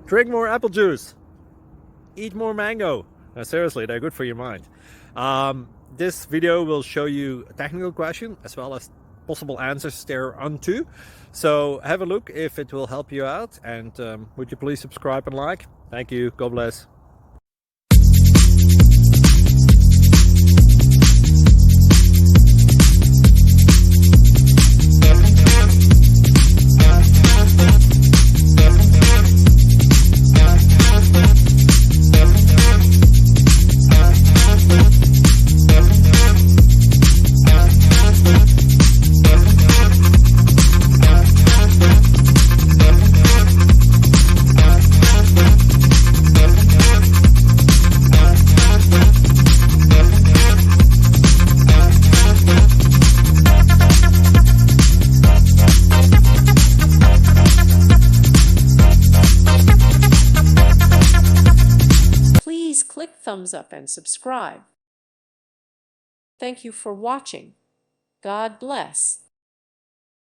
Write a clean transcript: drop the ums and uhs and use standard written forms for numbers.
Drink more apple juice. Eat more mango. Seriously, they're good for your mind. This video will show you a technical question as well as possible answers thereunto. So have a look if it will help you out, and would you please subscribe and like? Thank you. God bless. Please click thumbs up and subscribe. Thank you for watching. God bless.